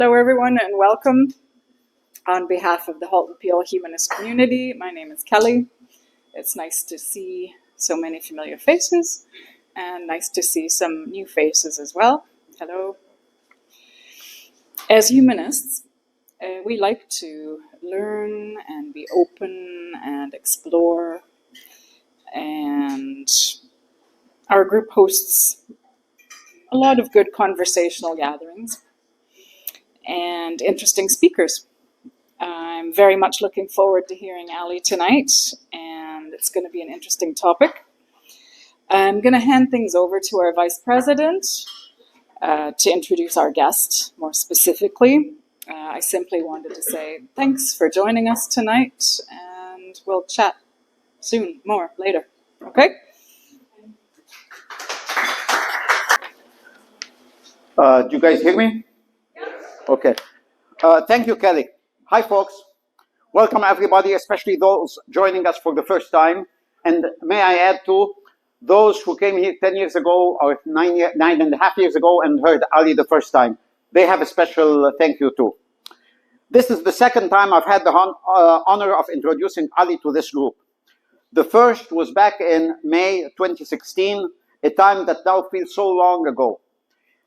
Hello everyone and welcome. On behalf of the 𝘑𝘯𝘶 humanist community, my name is Kelly. It's nice to see so many familiar faces and nice to see some new faces as well. Hello. As humanists, we like to learn and be open and explore, and our group hosts a lot of good conversational gatherings and interesting speakers. I'm very much looking forward to hearing Ali tonight, and it's going to be an interesting topic. I'm going to hand things over to our Vice President to introduce our guest more specifically. I simply wanted to say thanks for joining us tonight, and we'll chat soon, more later. Okay? Do you guys hear me? Okay. Thank you, Kelly. Hi, folks. Welcome, everybody, especially those joining us for the first time. And may I add, too, those who came here 10 years ago or 9.5 years ago and heard Ali the first time. They have a special thank you, too. This is the second time I've had the honor of introducing Ali to this group. The first was back in May 2016, a time that now feels so long ago,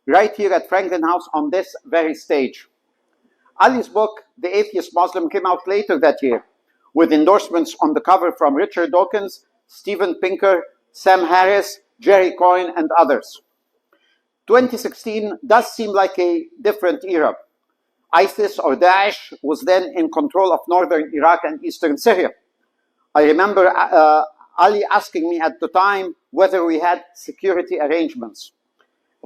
right here at Franklin House on this very stage. Ali's book, The Atheist Muslim, came out later that year, with endorsements on the cover from Richard Dawkins, Steven Pinker, Sam Harris, Jerry Coyne, and others. 2016 does seem like a different era. ISIS or Daesh was then in control of northern Iraq and eastern Syria. I remember Ali asking me at the time whether we had security arrangements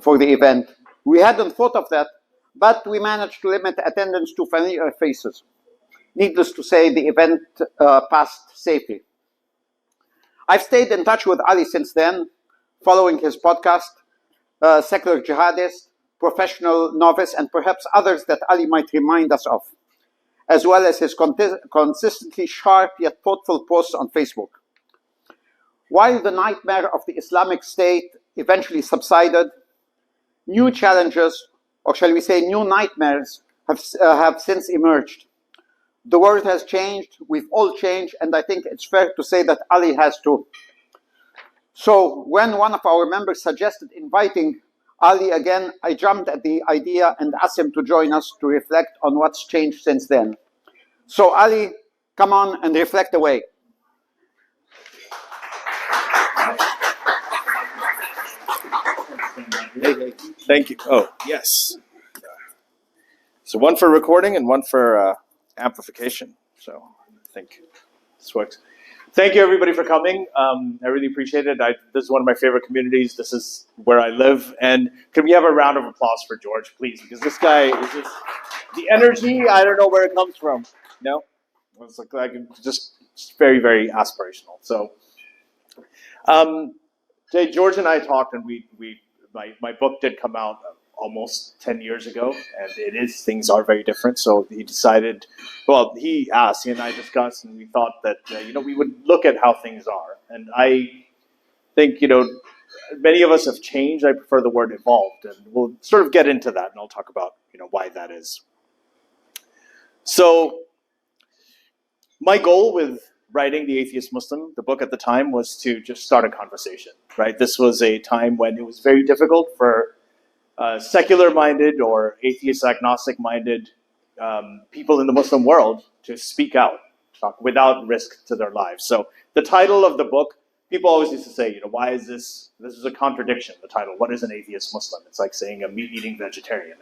for the event. We hadn't thought of that, but we managed to limit attendance to familiar faces. Needless to say, the event passed safely. I've stayed in touch with Ali since then, following his podcast, Secular Jihadist, Professional Novice, and perhaps others that Ali might remind us of, as well as his consistently sharp yet thoughtful posts on Facebook. While the nightmare of the Islamic State eventually subsided, new challenges, or shall we say new nightmares, have since emerged. The world has changed, we've all changed, and I think it's fair to say that Ali has too. So when one of our members suggested inviting Ali again, I jumped at the idea and asked him to join us to reflect on what's changed since then. So Ali, come on and reflect away. Thank you. Oh, yes. So one for recording and one for amplification. So I think this works. Thank you, everybody, for coming. I really appreciate it. This is one of my favorite communities. This is where I live. And can we have a round of applause for George, please? Because this guy is just, the energy, I don't know where it comes from. No? It's like just very, very aspirational. So today, George and I talked, and my book did come out almost 10 years ago, and things are very different. So he decided, well, he asked, he and I discussed, and we thought that, we would look at how things are. And I think, many of us have changed. I prefer the word evolved, and we'll sort of get into that, and I'll talk about, why that is. So my goal with writing The Atheist Muslim, the book at the time, was to just start a conversation, right? This was a time when it was very difficult for secular-minded or atheist, agnostic-minded people in the Muslim world to speak out, talk without risk to their lives. So the title of the book, people always used to say, why is this is a contradiction, the title. What is an atheist Muslim? It's like saying a meat-eating vegetarian.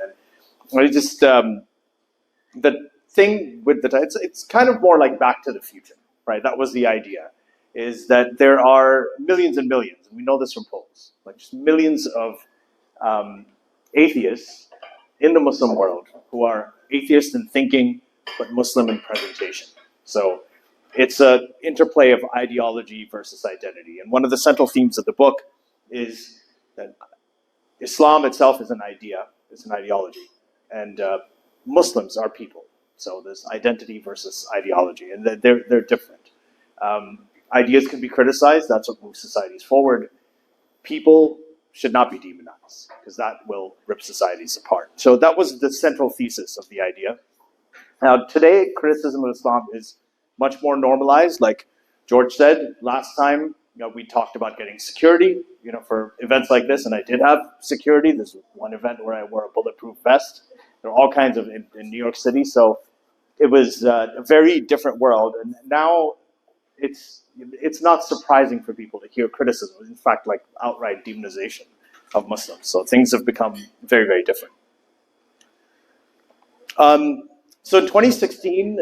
And it just, the thing with the title, it's kind of more like Back to the Future, right? That was the idea, is that there are millions and millions, and we know this from polls, like just millions of atheists in the Muslim world who are atheist in thinking, but Muslim in presentation. So it's an interplay of ideology versus identity. And one of the central themes of the book is that Islam itself is an idea, it's an ideology, and Muslims are people. So there's identity versus ideology, and they're different. Ideas can be criticized, that's what moves societies forward. People should not be demonized, because that will rip societies apart. So that was the central thesis of the idea. Now, today, criticism of Islam is much more normalized. Like George said last time, we talked about getting security, for events like this, and I did have security. There's one event where I wore a bulletproof vest. There are all kinds of in New York City, so it was a very different world. And now it's not surprising for people to hear criticism. In fact, like outright demonization of Muslims. So things have become very, very different. So in 2016,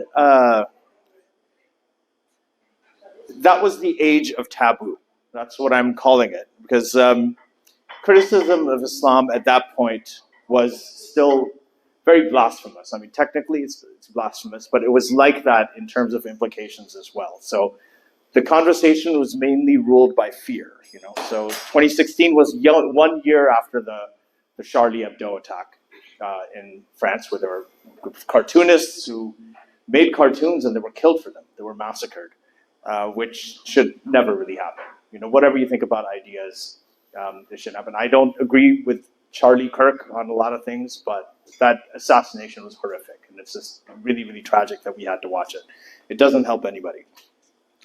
that was the age of taboo. That's what I'm calling it, because criticism of Islam at that point was still very blasphemous. I mean, technically it's blasphemous, but it was like that in terms of implications as well. So the conversation was mainly ruled by fear. So 2016 was 1 year after the Charlie Hebdo attack in France, where there were a group of cartoonists who made cartoons and they were killed for them. They were massacred, which should never really happen. Whatever you think about ideas, it shouldn't happen. I don't agree with Charlie Kirk on a lot of things, but that assassination was horrific, and it's just really, really tragic that we had to watch it. It doesn't help anybody.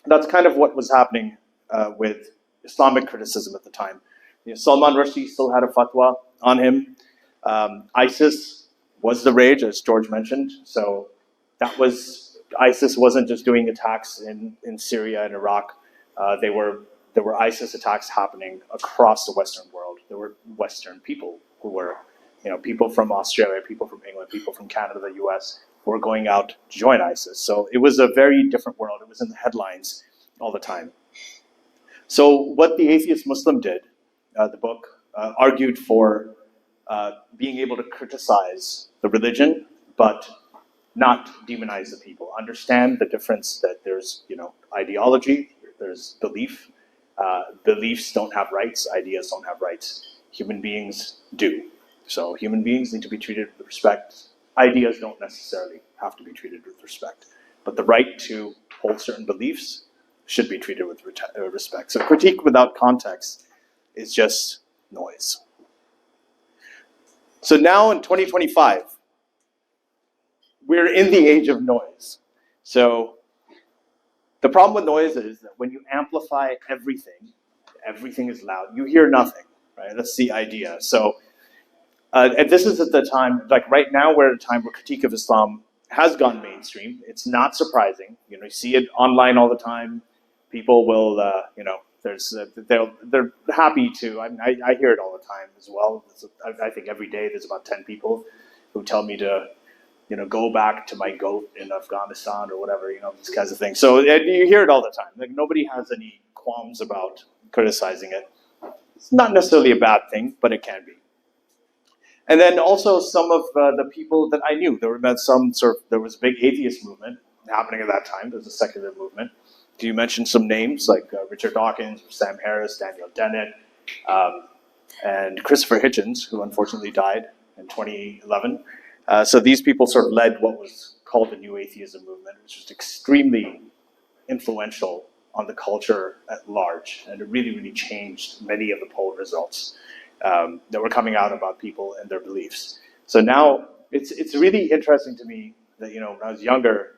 That's kind of what was happening with Islamic criticism at the time. Salman Rushdie still had a fatwa on him. ISIS was the rage, as George mentioned. So ISIS wasn't just doing attacks in Syria and Iraq. There were ISIS attacks happening across the Western world. There were Western people who were, people from Australia, people from England, people from Canada, the US, who were going out to join ISIS. So it was a very different world. It was in the headlines all the time. So what the Atheist Muslim did, the book, argued for being able to criticize the religion, but not demonize the people. Understand the difference that there's, ideology, there's belief. Beliefs don't have rights, ideas don't have rights. Human beings do. So human beings need to be treated with respect. Ideas don't necessarily have to be treated with respect. But the right to hold certain beliefs should be treated with respect. So critique without context is just noise. So now in 2025, we're in the age of noise. So the problem with noise is that when you amplify everything is loud. You hear nothing, right? That's the idea. So, and this is at the time, like right now, we're at a time where critique of Islam has gone mainstream. It's not surprising. You see it online all the time. People will, they're happy to. I hear it all the time as well. I think every day there's about 10 people who tell me to, go back to my goat in Afghanistan or whatever, these kinds of things. So you hear it all the time. Like nobody has any qualms about criticizing it. It's not necessarily a bad thing, but it can be. And then also some of the people that I knew, there was a big atheist movement happening at that time. There's a secular movement. You mentioned some names like Richard Dawkins, Sam Harris, Daniel Dennett, and Christopher Hitchens, who unfortunately died in 2011. So these people sort of led what was called the New Atheism movement, which was extremely influential on the culture at large, and it really, really changed many of the poll results that were coming out about people and their beliefs. So now it's really interesting to me that when I was younger,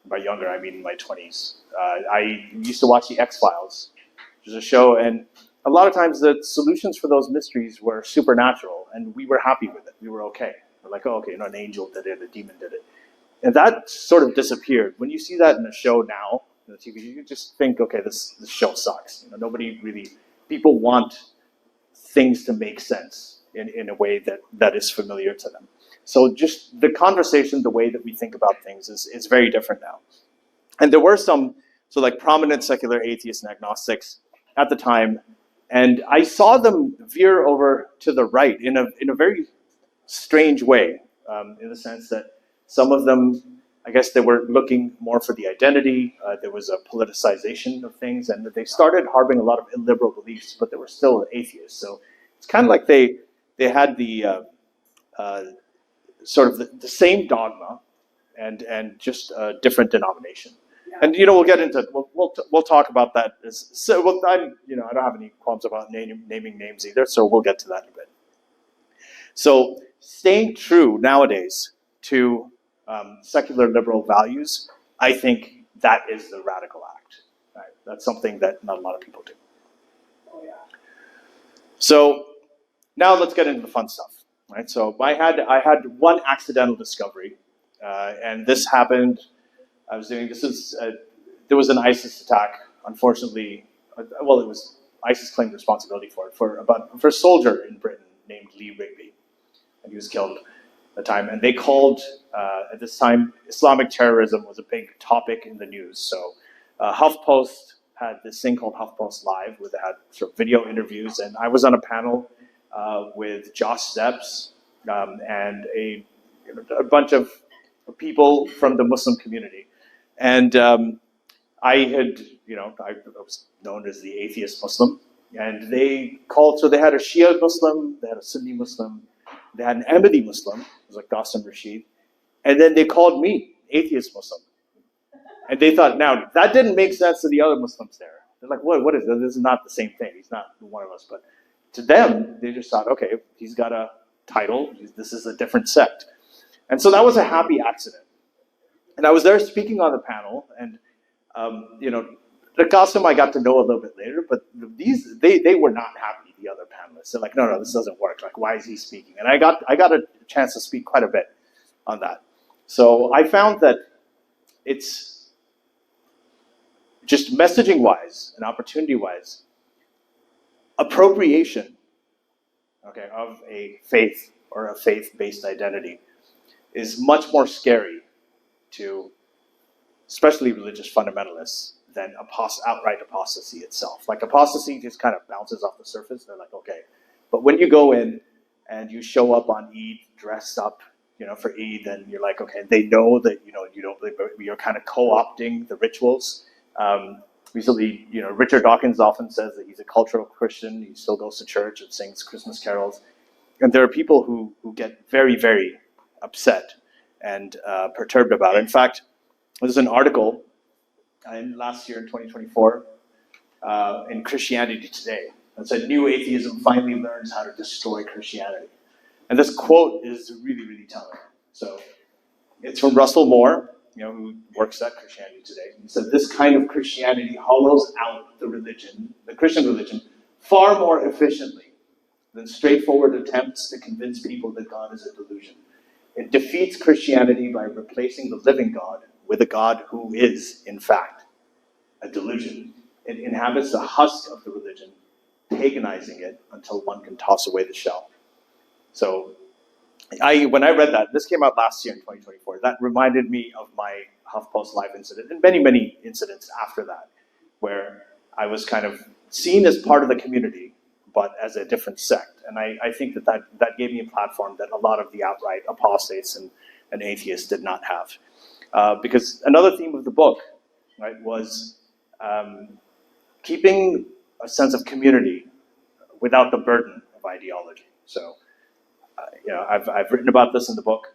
by younger I mean in my 20s, I used to watch the X-Files, which is a show, and a lot of times the solutions for those mysteries were supernatural, and we were happy with it. We were okay. We're like, oh, okay, an angel did it, a demon did it. And that sort of disappeared. When you see that in a show now, on TV, you just think, okay, this show sucks. People want things to make sense in a way that is familiar to them. So just the conversation, the way that we think about things is very different now. And there were some, prominent secular atheists and agnostics at the time, and I saw them veer over to the right in a very strange way, in the sense that some of them, I guess they were looking more for the identity. There was a politicization of things, and they started harboring a lot of illiberal beliefs, but they were still atheists. So it's kind of like they had the sort of the same dogma and just a different denomination. And we'll get into we'll talk about that. I don't have any qualms about naming names either. So we'll get to that in a bit. So staying true nowadays to secular liberal values, I think that is the radical act. Right? That's something that not a lot of people do. Oh, yeah. So now let's get into the fun stuff. Right? So I had one accidental discovery, and this happened. There was an ISIS attack. Unfortunately, ISIS claimed responsibility for it for a soldier in Britain named Rizvi, and he was killed at the time. And they called at this time Islamic terrorism was a big topic in the news. So HuffPost had this thing called HuffPost Live, where they had sort of video interviews, and I was on a panel with 𝘧𝗹𝗶 and a bunch of people from the Muslim community. And I was known as the atheist Muslim, and they had a Shia Muslim, they had a Sunni Muslim, they had an Ahmadi Muslim, it was like 𝘧𝗹𝗶, and then they called me atheist Muslim. And they thought, now, that didn't make sense to the other Muslims there. They're like, what is this? This is not the same thing. He's not one of us. But to them, they just thought, okay, he's got a title, this is a different sect. And so that was a happy accident. And I was there speaking on the panel, and the Qasim I got to know a little bit later, but they were not happy, the other panelists. They're like, no, this doesn't work. Like, why is he speaking? And I got a chance to speak quite a bit on that. So I found that it's just messaging-wise and opportunity-wise, appropriation, okay, of a faith or a faith-based identity is much more scary to especially religious fundamentalists than outright apostasy itself. Like, apostasy just kind of bounces off the surface. They're like, okay. But when you go in and you show up on Eid dressed up, for Eid, then you're like, okay, they know that, you're kind of co-opting the rituals. Recently, Richard Dawkins often says that he's a cultural Christian. He still goes to church and sings Christmas carols. And there are people who get very, very upset and perturbed about it. In fact, there's an article last year in 2024 in Christianity Today that said, "New atheism finally learns how to destroy Christianity." And this quote is really, really telling. So it's from Russell Moore, who works at Christianity Today. He said, "This kind of Christianity hollows out the Christian religion, far more efficiently than straightforward attempts to convince people that God is a delusion. It defeats Christianity by replacing the living God with a God who is, in fact, a delusion. It inhabits the husk of the religion, paganizing it until one can toss away the shell." So when I read that, this came out last year in 2024, that reminded me of my HuffPost Live incident and many, many incidents after that, where I was kind of seen as part of the community, but as a different sect. And I think that gave me a platform that a lot of the outright apostates and atheists did not have. Because another theme of the book, right, was keeping a sense of community without the burden of ideology. So, I've written about this in the book.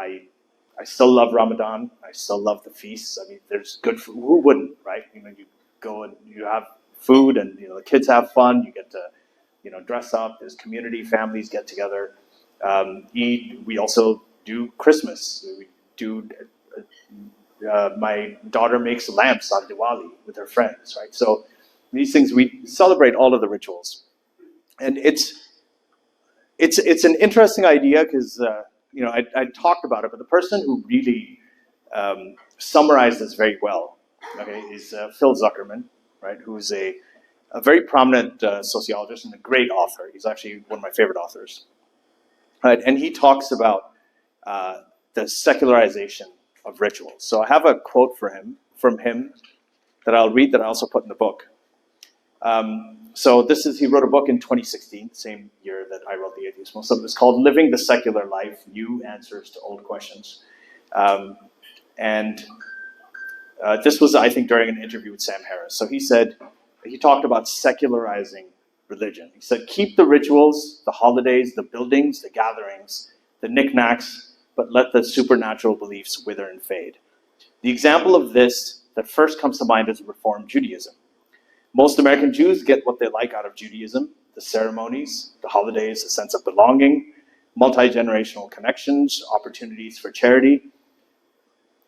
I still love Ramadan. I still love the feasts. I mean, there's good food. Who wouldn't, right? You go and you have food, and the kids have fun. You get to, dress up. There's community, families get together. Eid. We also do Christmas. We do. My daughter makes lamps on Diwali with her friends, right? So these things, we celebrate all of the rituals, and it's an interesting idea because I talked about it, but the person who really summarized this very well, okay, is Phil Zuckerman, right? Who's a very prominent sociologist and a great author. He's actually one of my favorite authors, right? And he talks about the secularization of rituals. So I have a quote from him that I'll read, that I also put in the book. So he wrote a book in 2016, same year that I wrote The Atheist Muslim. It's called Living the Secular Life, New Answers to Old Questions. This was, I think, during an interview with Sam Harris. So he talked about secularizing religion. He said, keep the rituals, the holidays, the buildings, the gatherings, the knickknacks, but let the supernatural beliefs wither and fade. The example of this that first comes to mind is Reform Judaism. Most American Jews get what they like out of Judaism: the ceremonies, the holidays, a sense of belonging, multi-generational connections, opportunities for charity.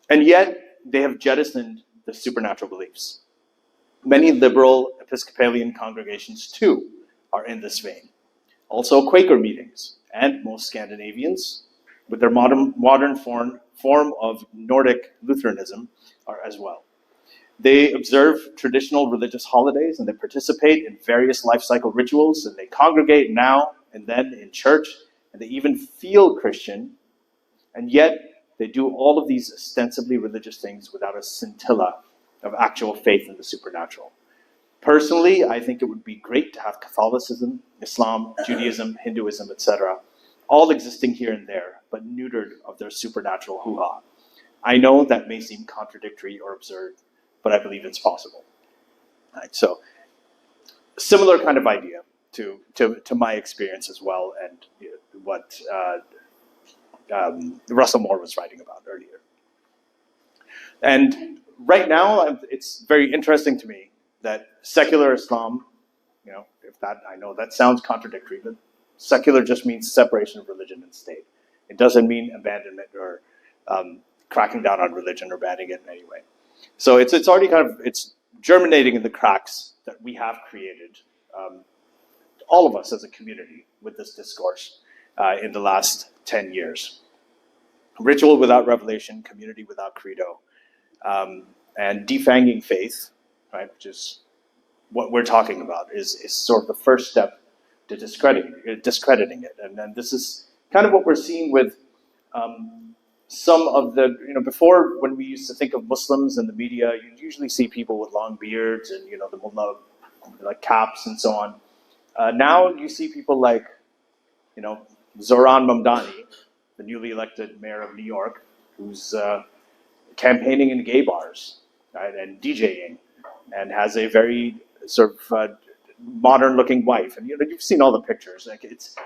And yet, they have jettisoned the supernatural beliefs. Many liberal Episcopalian congregations, too, are in this vein. Also, Quaker meetings, and most Scandinavians, with their modern form of Nordic Lutheranism, are as well. They observe traditional religious holidays, and they participate in various life cycle rituals, and they congregate now and then in church, and they even feel Christian, and yet they do all of these ostensibly religious things without a scintilla of actual faith in the supernatural. Personally, I think it would be great to have Catholicism, Islam, Judaism, Hinduism, etc., all existing here and there, but neutered of their supernatural hoo-ha. I know that may seem contradictory or absurd, but I believe it's possible. Right, so, similar kind of idea to my experience as well, and what Russell Moore was writing about earlier. And right now, it's very interesting to me that secular Islam, I know that sounds contradictory, but secular just means separation of religion and state. It doesn't mean abandonment or cracking down on religion or banning it in any way. So it's already it's germinating in the cracks that we have created, all of us as a community, with this discourse in the last 10 years. Ritual without revelation, community without credo, and defanging faith, right, which is what we're talking about, is sort of the first step to discrediting it. And then this is kind of what we're seeing with some of the, before, when we used to think of Muslims in the media, you usually see people with long beards and, the mullah, like caps and so on. Now you see people like, Zohran Mamdani, the newly elected mayor of New York, who's campaigning in gay bars, right, and DJing, and has a very sort of modern-looking wife. And you've seen all the pictures. Like it's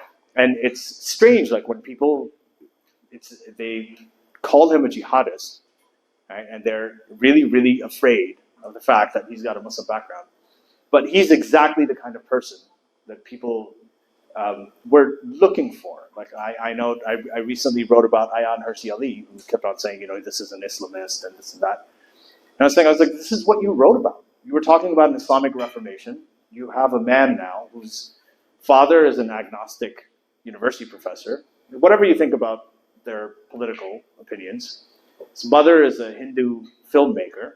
strange. Like when people, they call him a jihadist, right, and they're really, really afraid of the fact that he's got a Muslim background. But he's exactly the kind of person that people were looking for. Like I know I recently wrote about 𝘦𝘭𝘪𝘮 Ali, who kept on saying, this is an Islamist and this and that. And I was like, this is what you wrote about. You were talking about an Islamic Reformation. You have a man now whose father is an agnostic university professor. Whatever you think about their political opinions, his mother is a Hindu filmmaker.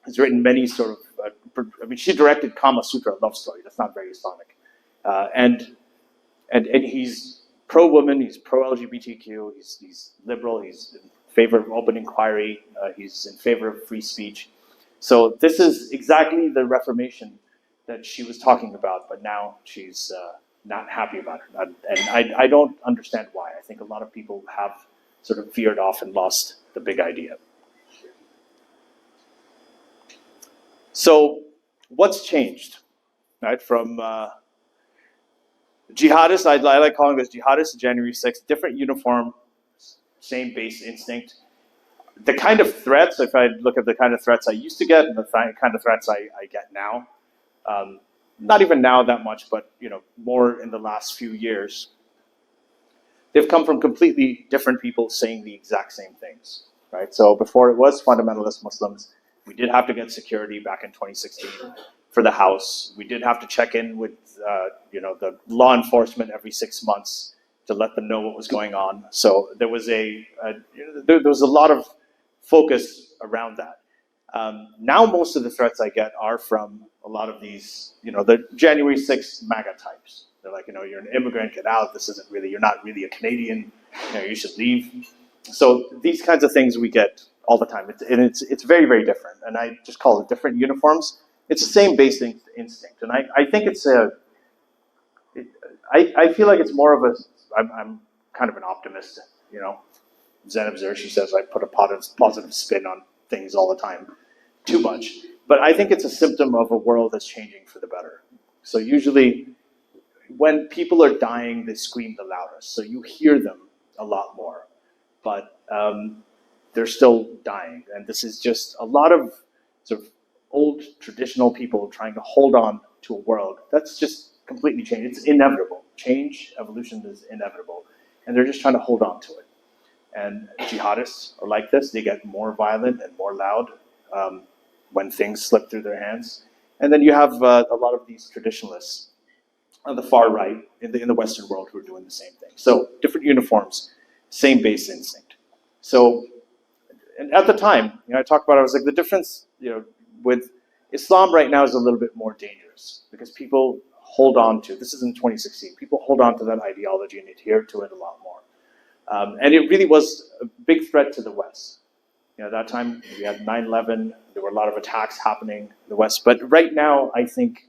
Has written many sort of, she directed Kama Sutra, a love story. That's not very Islamic. And he's pro-woman, he's pro-LGBTQ, he's liberal, he's in favor of open inquiry, he's in favor of free speech. So this is exactly the Reformation that she was talking about, but now she's not happy about it. And I don't understand why. I think a lot of people have sort of veered off and lost the big idea. So what's changed, right, from jihadists, I like calling this jihadists, January 6th, different uniform, same base instinct. The kind of threats, if I look at the kind of threats I used to get and the kind of threats I get now, not even now that much, but more in the last few years, they've come from completely different people saying the exact same things, right? So before it was fundamentalist Muslims, we did have to get security back in 2016 for the house. We did have to check in with the law enforcement every 6 months to let them know what was going on. So there was there was a lot of focus around that. Now most of the threats I get are from a lot of these, the January 6th MAGA types. They're like, you're an immigrant, get out. This isn't really, you're not really a Canadian. You should leave. So these kinds of things we get all the time. It's very, very different. And I just call it different uniforms. It's the same basic instinct. And I think it's I feel like it's more of I'm kind of an optimist, Zeynep Zershi says I put a positive spin on things all the time, too much. But I think it's a symptom of a world that's changing for the better. So usually when people are dying, they scream the loudest. So you hear them a lot more. But they're still dying. And this is just a lot of sort of old traditional people trying to hold on to a world that's just completely changed. It's inevitable. Change, evolution is inevitable. And they're just trying to hold on to it. And jihadists are like this. They get more violent and more loud when things slip through their hands. And then you have a lot of these traditionalists on the far right in the Western world who are doing the same thing. So different uniforms, same base instinct. So, and at the time, I talked about it, I was like, the difference, with Islam right now is a little bit more dangerous because people hold on to, this is in 2016, people hold on to that ideology and adhere to it a lot more. And it really was a big threat to the West. At that time, we had 9/11, there were a lot of attacks happening in the West. But right now, I think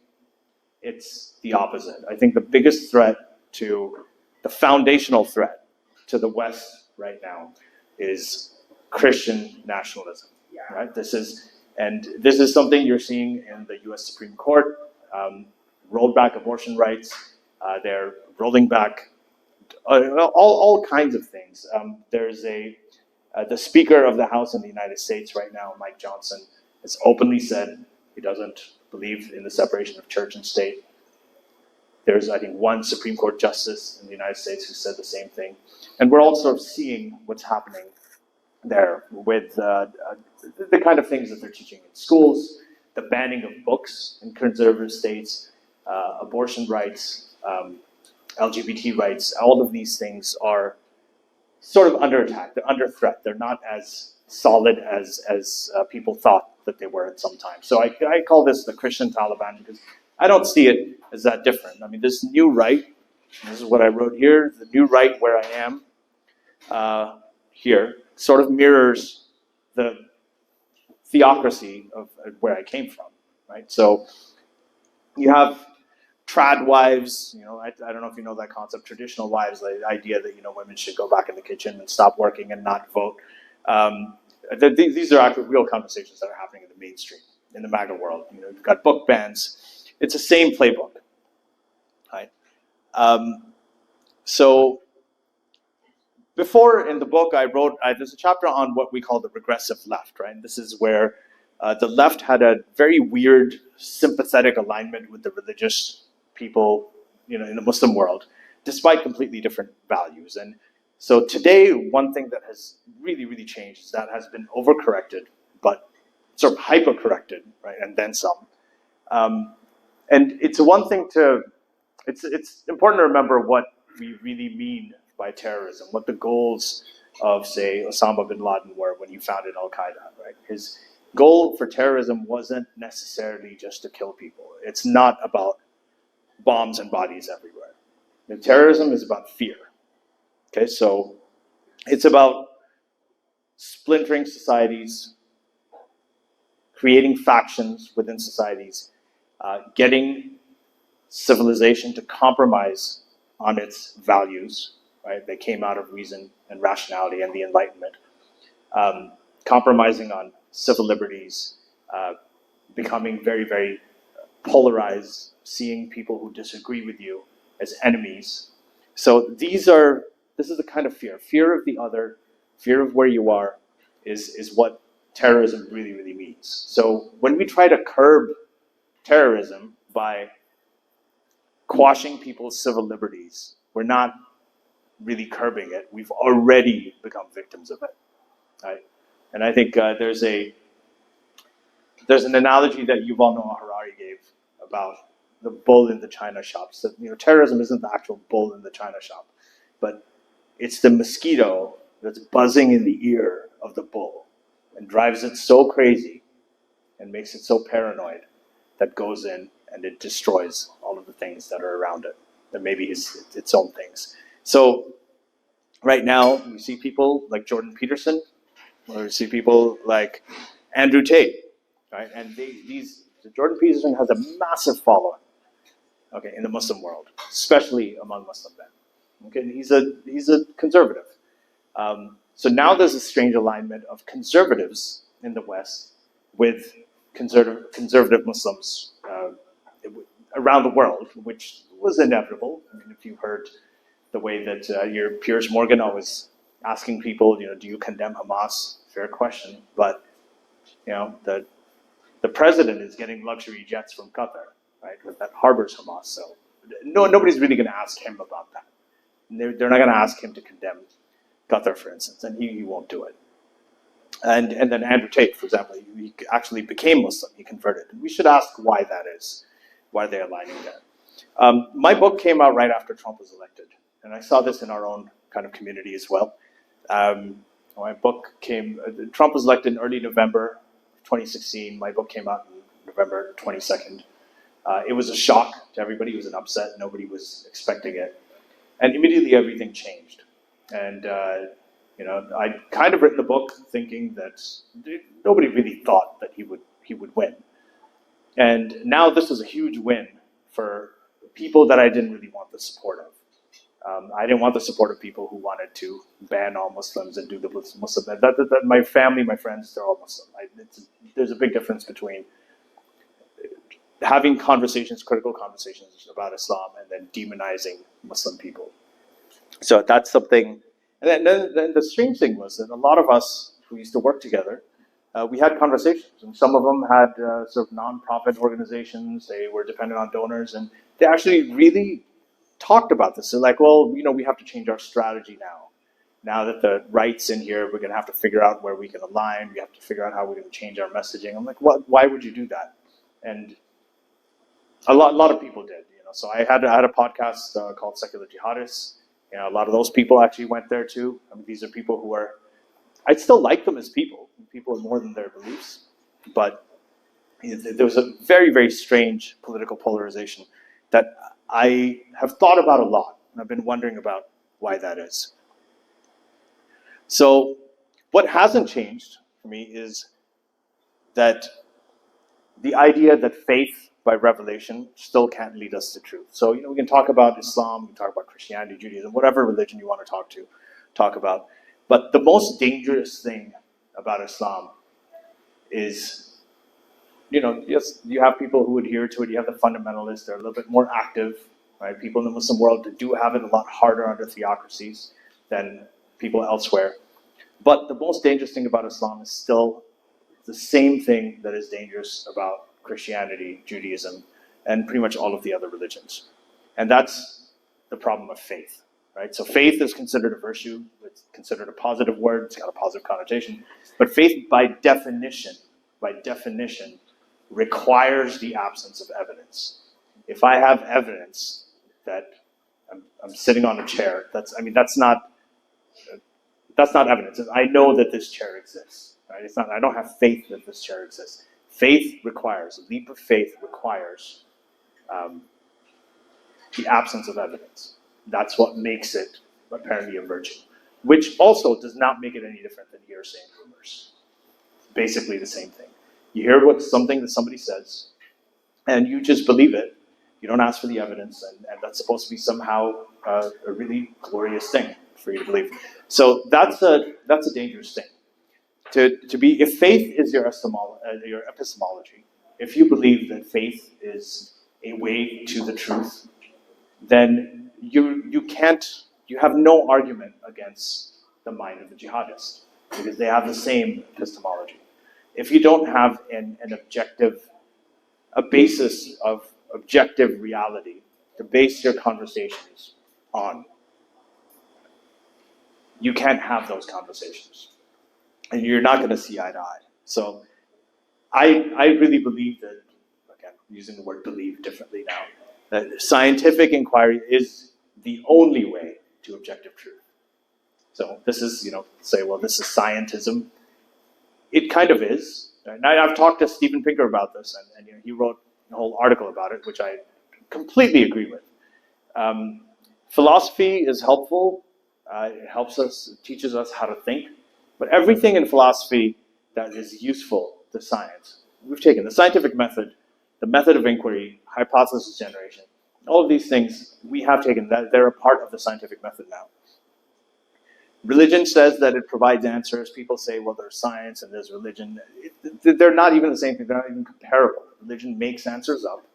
it's the opposite. I think the biggest threat the foundational threat to the West right now is Christian nationalism, right? This is something you're seeing in the U.S. Supreme Court, rolled back abortion rights. They're rolling back all kinds of things. There's the Speaker of the House in the United States right now, Mike Johnson, has openly said he doesn't believe in the separation of church and state. There's, I think, one Supreme Court justice in the United States who said the same thing. And we're all sort of seeing what's happening there with the kind of things that they're teaching in schools, the banning of books in conservative states, abortion rights, LGBT rights. All of these things are sort of under attack. They're under threat. They're not as solid as people thought that they were at some time. So I call this the Christian Taliban because I don't see it as that different. I mean, this new right, this is what I wrote here, the new right where I am here, sort of mirrors the theocracy of where I came from, right? So you have trad wives, I don't know if you know that concept, traditional wives, the idea that, women should go back in the kitchen and stop working and not vote. These are actually real conversations that are happening in the mainstream, in the MAGA world. You've got book bans. It's the same playbook, right? So before in the book I wrote, there's a chapter on what we call the regressive left, right? And this is where the left had a very weird sympathetic alignment with the religious people, in the Muslim world, despite completely different values. And so today, one thing that has really, really changed is that has been overcorrected, but sort of hyper-corrected, right, and then some. And it's one thing it's important to remember what we really mean by terrorism, what the goals of, say, Osama bin Laden were when he founded Al-Qaeda, right? His goal for terrorism wasn't necessarily just to kill people. It's not about bombs and bodies everywhere. And terrorism is about fear. Okay, so it's about splintering societies, creating factions within societies, getting civilization to compromise on its values, right? They came out of reason and rationality and the Enlightenment, compromising on civil liberties, becoming very, very polarized, seeing people who disagree with you as enemies. So this is the kind of fear of the other, fear of where you are, is what terrorism really, really means. So when we try to curb terrorism by quashing people's civil liberties, we're not really curbing it. We've already become victims of it, right? And I think there's an analogy that Yuval Noah Harari gave about the bull in the china shop. So, terrorism isn't the actual bull in the china shop, but it's the mosquito that's buzzing in the ear of the bull and drives it so crazy and makes it so paranoid that goes in and it destroys all of the things that are around it, that maybe its own things. So right now, we see people like Jordan Peterson, or we see people like Andrew Tate, right? And Jordan Peterson has a massive following, okay, in the Muslim world, especially among Muslim men. Okay, and he's a conservative. So now there's a strange alignment of conservatives in the West with conservative Muslims around the world, which was inevitable. I mean, if you heard the way that your Piers Morgan always asking people, do you condemn Hamas? Fair question, but the president is getting luxury jets from Qatar, right? That harbors Hamas, so nobody's really going to ask him about that. They're not going to ask him to condemn Qatar, for instance, and he won't do it. And then Andrew Tate, for example, he actually became Muslim. He converted. We should ask why that is. Why are they aligning there? My book came out right after Trump was elected, and I saw this in our own kind of community as well. My book Trump was elected in early November 2016. My book came out in November 22nd. It was a shock to everybody. It was an upset. Nobody was expecting it. And immediately everything changed. And I'd kind of written the book thinking that nobody really thought that he would win. And now this was a huge win for people that I didn't really want the support of. I didn't want the support of people who wanted to ban all Muslims and do the Muslim. My family, my friends, they're all Muslim. There's a big difference between having critical conversations about Islam, and then demonizing Muslim people. So that's something. And then the strange thing was that a lot of us who used to work together, we had conversations, and some of them had sort of non-profit organizations. They were dependent on donors, and they actually really talked about this. They're like, well, we have to change our strategy now. Now that the right's in here, we're going to have to figure out where we can align. We have to figure out how we're going to change our messaging. I'm like, why would you do that? And a lot of people did. So I had a podcast called 𝘧𝘰𝘮𝘳𝘯𝘪𝘮. A lot of those people actually went there too. I mean, these are people who are, I still like them as people. People are more than their beliefs. But there was a very, very strange political polarization that I have thought about a lot. And I've been wondering about why that is. So what hasn't changed for me is that the idea that faith by revelation still can't lead us to truth. So, we can talk about Islam, we can talk about Christianity, Judaism, whatever religion you want to talk about. But the most dangerous thing about Islam is, yes, you have people who adhere to it, you have the fundamentalists, they're a little bit more active, right? People in the Muslim world do have it a lot harder under theocracies than people elsewhere. But the most dangerous thing about Islam is still the same thing that is dangerous about Christianity, Judaism, and pretty much all of the other religions. And that's the problem of faith, right? So faith is considered a virtue, it's considered a positive word, it's got a positive connotation, but faith by definition, requires the absence of evidence. If I have evidence that I'm sitting on a chair, that's not evidence. I know that this chair exists, right? I don't have faith that this chair exists. A leap of faith requires the absence of evidence. That's what makes it apparently a virtue, which also does not make it any different than hearsay and rumors. Basically the same thing. You hear something that somebody says, and you just believe it. You don't ask for the evidence, and that's supposed to be somehow a really glorious thing for you to believe. So that's a dangerous thing. To be, if faith is your epistemology, if you believe that faith is a way to the truth, then you have no argument against the mind of the jihadist, because they have the same epistemology. If you don't have a basis of objective reality to base your conversations on, you can't have those conversations. And you're not going to see eye to eye. So I really believe that, again, I'm using the word believe differently now, that scientific inquiry is the only way to objective truth. So this is, say, well, this is scientism. It kind of is. And I've talked to Steven Pinker about this, and he wrote a whole article about it, which I completely agree with. Philosophy is helpful. It helps us, it teaches us how to think. But everything in philosophy that is useful to science, we've taken the scientific method, the method of inquiry, hypothesis generation, all of these things we have taken, that they're a part of the scientific method now. Religion says that it provides answers. People say, well, there's science and there's religion. They're not even the same thing. They're not even comparable. Religion makes answers up.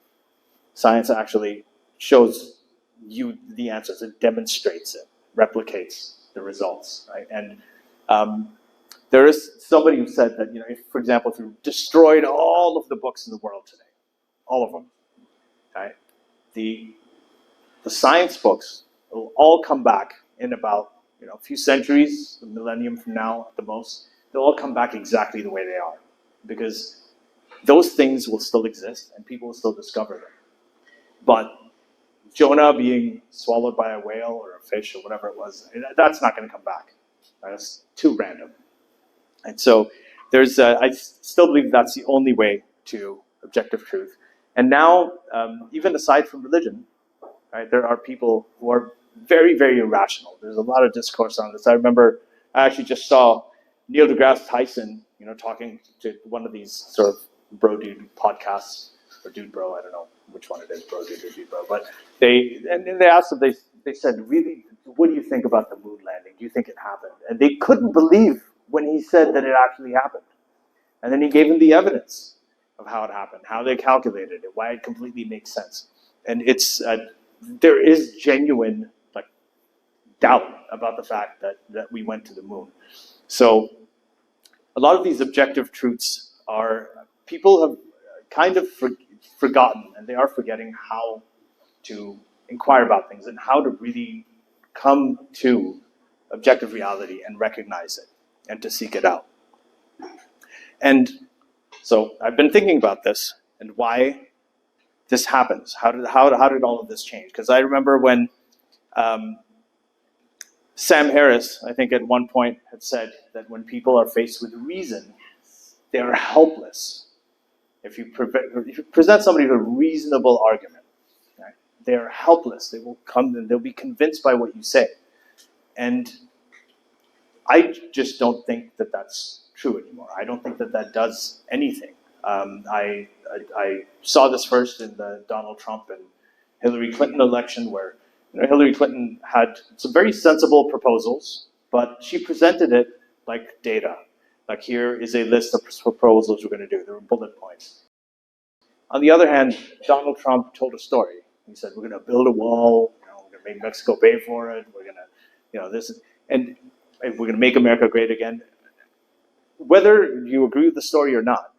Science actually shows you the answers. It demonstrates it, replicates the results, right? And there is somebody who said that, if, for example, if you destroyed all of the books in the world today, all of them, right? The science books will all come back in about a few centuries, a millennium from now at the most. They'll all come back exactly the way they are, because those things will still exist and people will still discover them. But Jonah being swallowed by a whale or a fish or whatever it was, that's not going to come back. That's too random. And so I still believe that's the only way to objective truth. And now, even aside from religion, right, there are people who are very, very irrational. There's a lot of discourse on this. I remember I actually just saw Neil deGrasse Tyson, talking to one of these sort of bro dude podcasts, or dude bro, I don't know which one it is, bro dude or dude bro. But they asked him, they said, really, what do you think about the moon landing? Do you think it happened? And they couldn't believe when he said that it actually happened. And then he gave them the evidence of how it happened, how they calculated it, why it completely makes sense. And there is genuine doubt about the fact that we went to the moon. So a lot of these objective truths people have kind of forgotten, and they are forgetting how to inquire about things and how to really come to objective reality and recognize it and to seek it out. And so I've been thinking about this and why this happens. How did all of this change? Because I remember when Sam Harris, I think at one point, had said that when people are faced with reason, they are helpless. If you present somebody with a reasonable argument, right, they are helpless. They will come and they'll be convinced by what you say. And I just don't think that that's true anymore. I don't think that that does anything. I saw this first in the Donald Trump and Hillary Clinton election, where Hillary Clinton had some very sensible proposals, but she presented it like data. Like, here is a list of proposals we're going to do. There were bullet points. On the other hand, Donald Trump told a story. He said, we're going to build a wall, we're going to make Mexico pay for it, we're going to, and we're going to make America great again. Whether you agree with the story or not,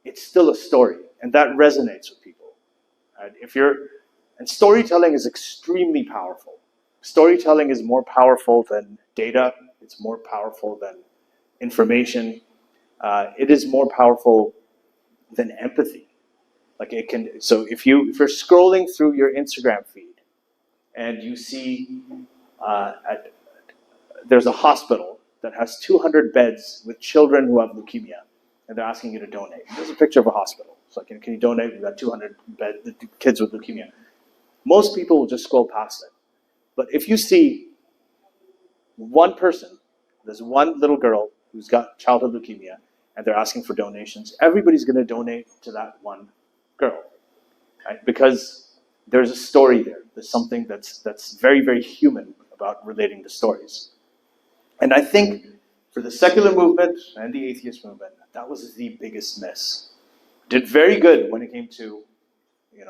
it's still a story, and that resonates with people. Right? And storytelling is extremely powerful. Storytelling is more powerful than data. It's more powerful than information. It is more powerful than empathy. So if you're scrolling through your Instagram feed and you see there's a hospital that has 200 beds with children who have leukemia, and they're asking you to donate. There's a picture of a hospital. So can you donate? We've got 200 kids with leukemia. Most people will just scroll past it. But if you see one person, there's one little girl who's got childhood leukemia, and they're asking for donations, everybody's going to donate to that one girl, right? Because there's a story there. There's something that's very, very human about relating to stories. And I think for the secular movement and the atheist movement, that was the biggest miss. Did very good when it came to,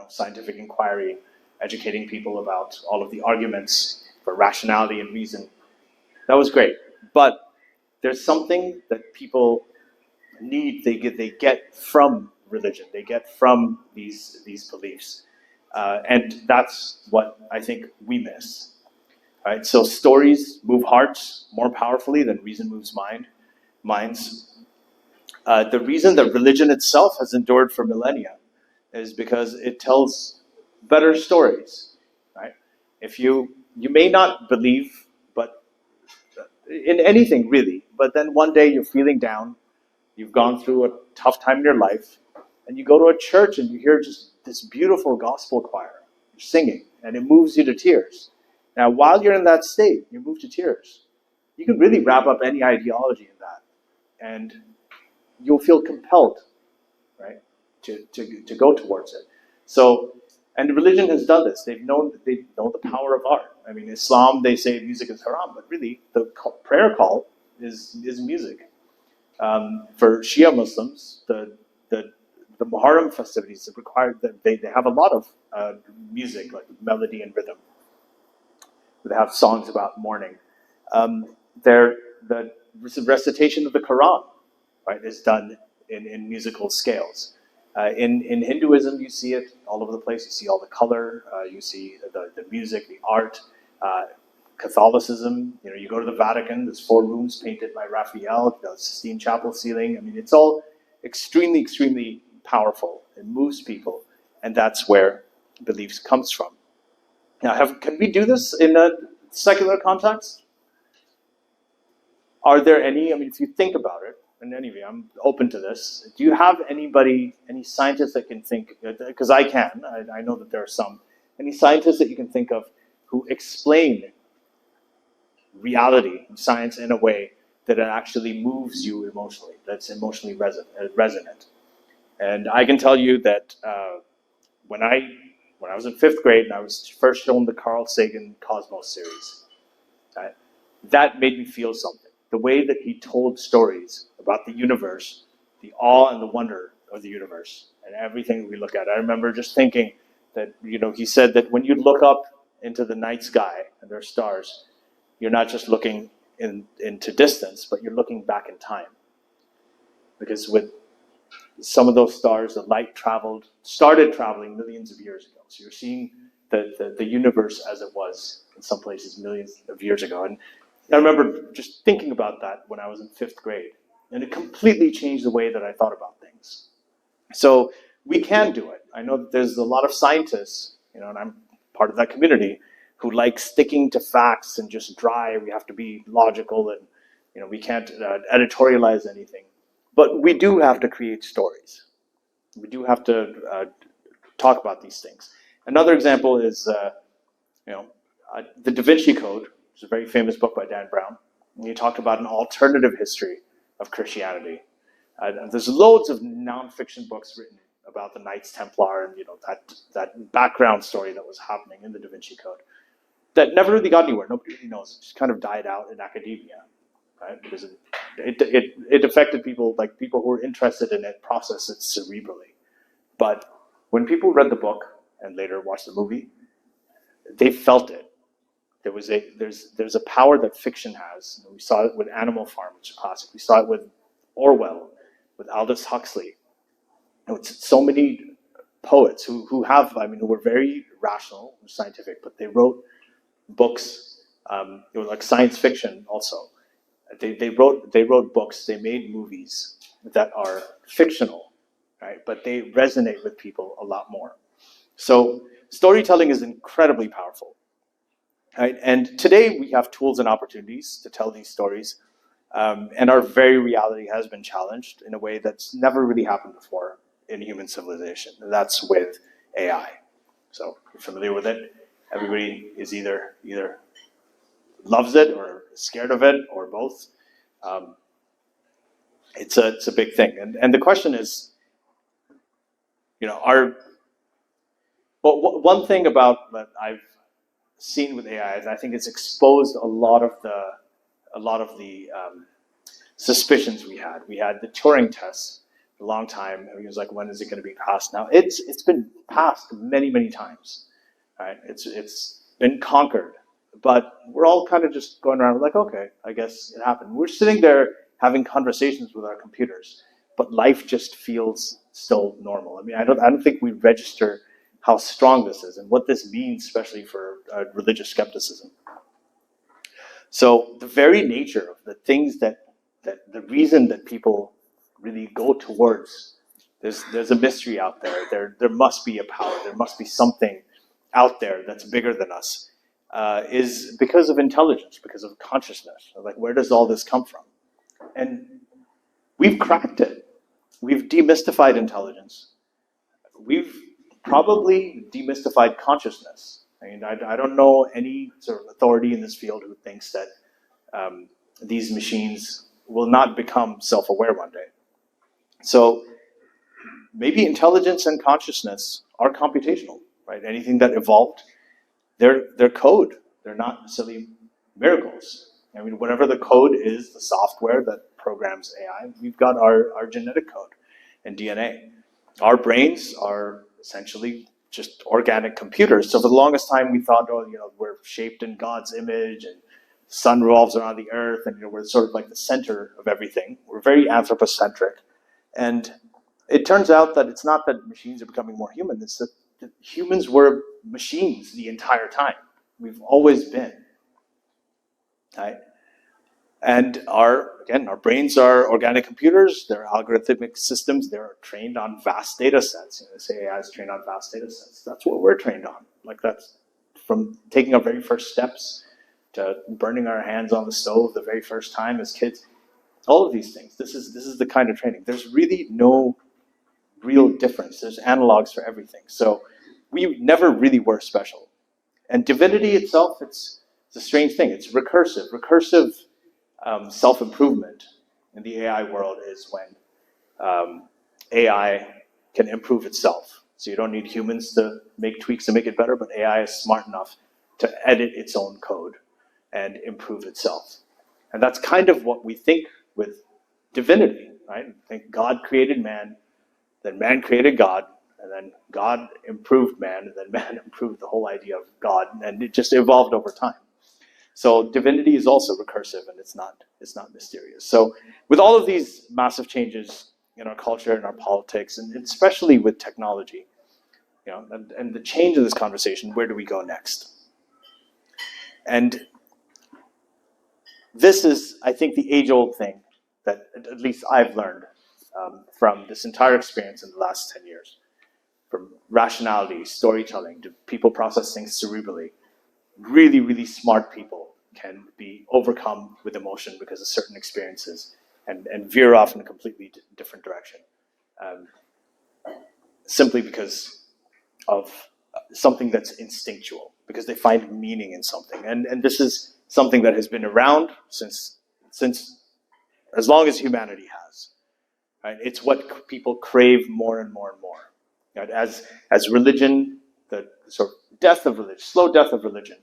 scientific inquiry, educating people about all of the arguments for rationality and reason. That was great. But there's something that people need, they get from religion, they get from these beliefs. And that's what I think we miss. Right? So stories move hearts more powerfully than reason moves minds. The reason that religion itself has endured for millennia is because it tells better stories. Right? If you may not believe, but in anything really, but then one day you're feeling down, you've gone through a tough time in your life, and you go to a church and you hear just this beautiful gospel choir singing, and it moves you to tears. Now, while you're in that state, you move to tears. You can really wrap up any ideology in that, and you'll feel compelled, right, to go towards it. So, and religion has done this. They know the power of art. I mean, Islam, they say music is haram, but really, the prayer call is music. For Shia Muslims, the Muharram festivities have required that they have a lot of music, like melody and rhythm. They have songs about mourning. The recitation of the Quran, right, is done in musical scales. In Hinduism, you see it all over the place. You see all the color, you see the music, the art. Catholicism, you go to the Vatican, there's 4 rooms painted by Raphael, the Sistine Chapel ceiling. I mean, it's all extremely, extremely powerful. It moves people, and that's where beliefs comes from. Now, can we do this in a secular context? Are there any, if you think about it, and any of you, I'm open to this, do you have any scientists that can think, because I can, I know that there are some, any scientists that you can think of who explain reality and science in a way that it actually moves you emotionally, that's emotionally resonant? And I can tell you that when I was in 5th grade and I was first shown the Carl Sagan Cosmos series, right, that made me feel something. The way that he told stories about the universe, the awe and the wonder of the universe and everything we look at. I remember just thinking that, he said that when you look up into the night sky and there are stars, you're not just looking into distance, but you're looking back in time. Because with some of those stars, the light started traveling millions of years ago. So you're seeing the universe as it was in some places millions of years ago. And I remember just thinking about that when I was in 5th grade. And it completely changed the way that I thought about things. So we can do it. I know that there's a lot of scientists, and I'm part of that community, who like sticking to facts and just dry. We have to be logical, and we can't editorialize anything. But we do have to create stories. We do have to talk about these things. Another example is, the Da Vinci Code, which is a very famous book by Dan Brown. And he talked about an alternative history of Christianity. There's loads of nonfiction books written about the Knights Templar and that background story that was happening in the Da Vinci Code that never really got anywhere. Nobody really knows. It just kind of died out in academia, right? Because it affected people, like people who were interested in it, process it cerebrally. But when people read the book and later watched the movie, they felt it. There's a power that fiction has. We saw it with Animal Farm, which is a classic. We saw it with Orwell, with Aldous Huxley. It's so many poets who were very rational and scientific, but they wrote books. It was like science fiction also. They wrote books. They made movies that are fictional, right? But they resonate with people a lot more. So storytelling is incredibly powerful, right? And today we have tools and opportunities to tell these stories, and our very reality has been challenged in a way that's never really happened before in human civilization. And that's with AI. So you're familiar with it. Everybody is either loves it or scared of it or both. It's a big thing. And the question is, one thing about that I've seen with AI is I think it's exposed a lot of the suspicions we had. We had the Turing test a long time. It was like, when is it going to be passed? Now it's been passed many, many times. Right? It's been conquered, but we're all kind of just going around like, okay, I guess it happened. We're sitting there having conversations with our computers, but life just feels still normal. I don't think we register how strong this is and what this means, especially for religious skepticism. So the very nature of the things that the reason that people really go towards, there's a mystery out there. There must be a power. There must be something out there that's bigger than us, is because of intelligence, because of consciousness. Like, where does all this come from? And we've cracked it. We've demystified intelligence. We've probably demystified consciousness. I don't know any sort of authority in this field who thinks that these machines will not become self-aware one day. So maybe intelligence and consciousness are computational. Right? Anything that evolved, they're code. They're not necessarily miracles. Whatever the code is, the software that programs AI, we've got our genetic code and DNA. Our brains are essentially just organic computers. So for the longest time, we thought, we're shaped in God's image, and sun revolves around the earth, and we're sort of like the center of everything. We're very anthropocentric. And it turns out that it's not that machines are becoming more human, it's that humans were machines the entire time. We've always been. Right? And our brains are organic computers, they're algorithmic systems, they're trained on vast data sets. They say AI is trained on vast data sets. That's what we're trained on. Like, that's from taking our very first steps to burning our hands on the stove the very first time as kids. All of these things. This is the kind of training. There's really no real difference. There's analogs for everything. So we never really were special. And divinity itself, it's a strange thing. It's recursive. Recursive self-improvement in the AI world is when AI can improve itself. So you don't need humans to make tweaks to make it better, but AI is smart enough to edit its own code and improve itself. And that's kind of what we think with divinity, right? I think God created man, then man created God, and then God improved man, and then man improved the whole idea of God, and it just evolved over time. So divinity is also recursive, and it's not mysterious. So with all of these massive changes in our culture and our politics, and especially with technology, and the change in this conversation, where do we go next? And this is, I think, the age-old thing that at least I've learned from this entire experience in the last 10 years. From rationality, storytelling, to people process things cerebrally. Really, really smart people can be overcome with emotion because of certain experiences and veer off in a completely different direction. Simply because of something that's instinctual, because they find meaning in something. And this is something that has been around since as long as humanity has. Right? It's what people crave more and more and more. Right? As religion, the sort of death of religion, slow death of religion,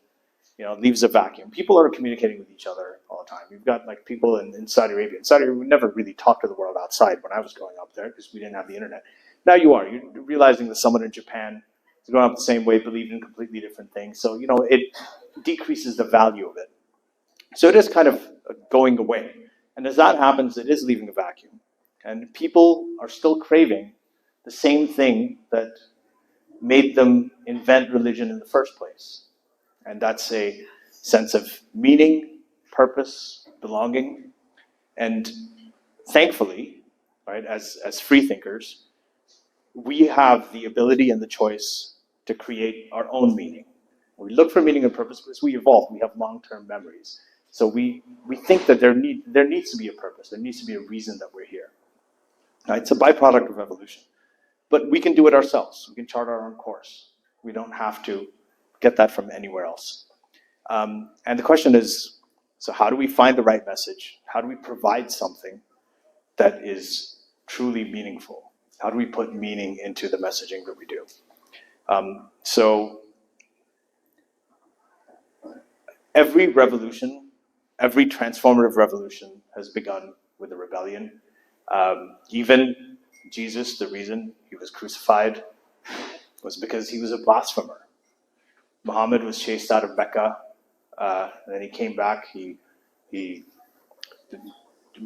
leaves a vacuum. People are communicating with each other all the time. You've got like people in Saudi Arabia. In Saudi Arabia, we never really talked to the world outside when I was growing up there because we didn't have the internet. Now you are. You're realizing that someone in Japan is growing up the same way, believing in completely different things. So, it decreases the value of it. So it is kind of going away. And as that happens, it is leaving a vacuum. And people are still craving the same thing that made them invent religion in the first place. And that's a sense of meaning, purpose, belonging. And thankfully, right, as free thinkers, we have the ability and the choice to create our own meaning. We look for meaning and purpose because we evolve. We have long-term memories. So we think that there needs to be a purpose. There needs to be a reason that we're here. Right? It's a byproduct of evolution. But we can do it ourselves. We can chart our own course. We don't have to get that from anywhere else. And the question is, so how do we find the right message? How do we provide something that is truly meaningful? How do we put meaning into the messaging that we do? So every revolution, every transformative revolution has begun with a rebellion. Even Jesus, the reason he was crucified was because he was a blasphemer. Muhammad was chased out of Mecca, and then he came back. He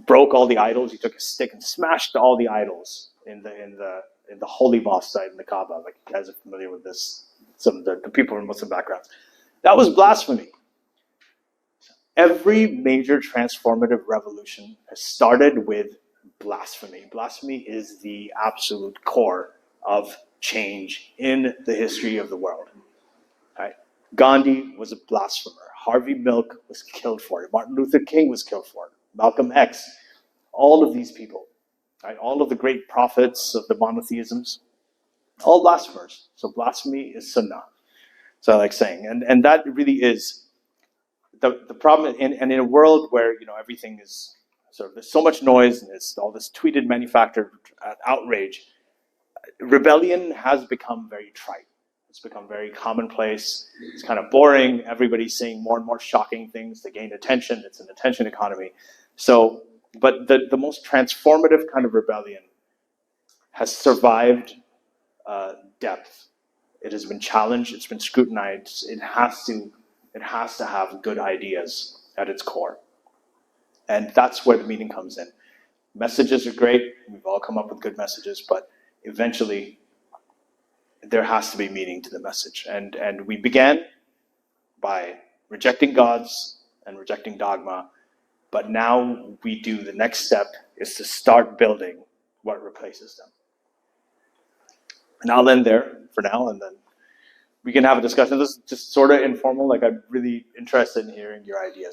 broke all the idols. He took a stick and smashed all the idols in the holy mosque site in the Kaaba. Like, you guys are familiar with this. Some of the people from Muslim backgrounds. That was blasphemy. Every major transformative revolution has started with blasphemy. Blasphemy is the absolute core of change in the history of the world. Right? Gandhi was a blasphemer. Harvey Milk was killed for it. Martin Luther King was killed for it. Malcolm X. All of these people, right? All of the great prophets of the monotheisms, all blasphemers. So blasphemy is sunnah. So I like saying, and that really is the problem. And in a world where everything is sort of, there's so much noise and it's all this tweeted, manufactured outrage, rebellion has become very trite. It's become very commonplace. It's kind of boring. Everybody's saying more and more shocking things to gain attention. It's an attention economy. So, but the most transformative kind of rebellion has survived depth. It has been challenged. It's been scrutinized. It has to have good ideas at its core. And that's where the meaning comes in. Messages are great. We've all come up with good messages, but eventually there has to be meaning to the message. And we began by rejecting gods and rejecting dogma, but now we do the next step is to start building what replaces them. And I'll end there for now, and then we can have a discussion. This is just sort of informal. Like, I'm really interested in hearing your ideas.